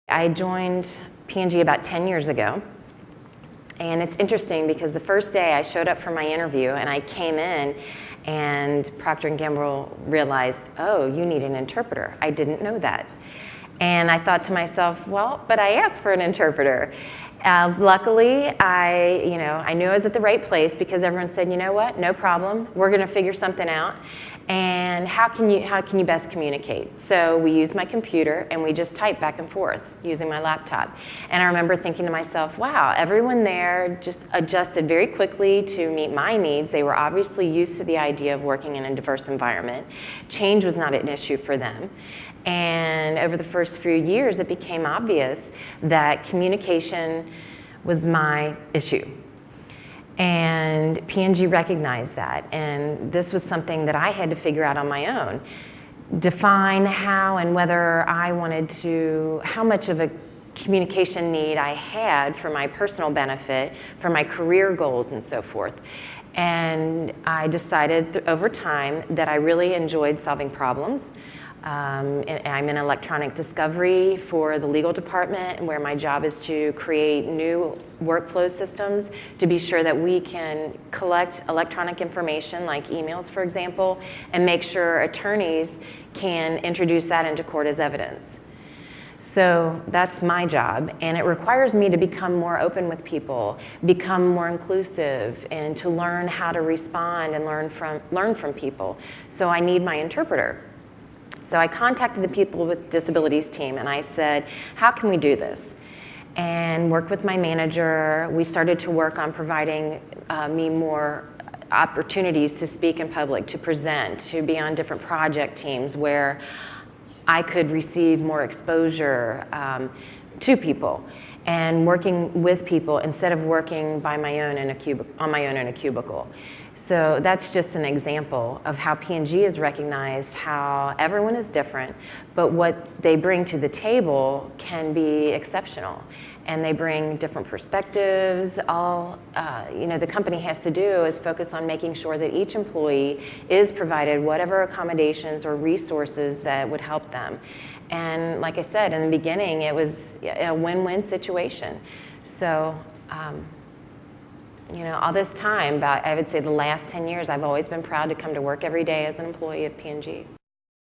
I joined P&G about 10 years ago, and it's interesting because the first day I showed up for my interview and I came in and Procter & Gamble realized, oh, you need an interpreter. I didn't know that. And I thought to myself, well, but I asked for an interpreter. Luckily, I knew I was at the right place because everyone said, you know what, no problem, we're gonna figure something out. And how can you best communicate? So we used my computer and we just typed back and forth using my laptop. And I remember thinking to myself, wow, everyone there just adjusted very quickly to meet my needs. They were obviously used to the idea of working in a diverse environment. Change was not an issue for them. And over the first few years, it became obvious that communication was my issue. And P&G recognized that, and this was something that I had to figure out on my own. Define how and whether I wanted to, how much of a communication need I had for my personal benefit, for my career goals and so forth. And I decided over time that I really enjoyed solving problems. I'm in electronic discovery for the legal department, where my job is to create new workflow systems to be sure that we can collect electronic information like emails, for example, and make sure attorneys can introduce that into court as evidence. So that's my job, and it requires me to become more open with people, become more inclusive, and to learn how to respond and learn from people. So I need my interpreter. So I contacted the People with Disabilities team and I said, how can we do this? And worked with my manager. We started to work on providing me more opportunities to speak in public, to present, to be on different project teams where I could receive more exposure to people and working with people instead of working by my own on my own in a cubicle. So that's just an example of how P&G has recognized how everyone is different, but what they bring to the table can be exceptional. And they bring different perspectives. All the company has to do is focus on making sure that each employee is provided whatever accommodations or resources that would help them. And like I said, in the beginning, it was a win-win situation. So, all this time, I would say the last 10 years, I've always been proud to come to work every day as an employee of P&G.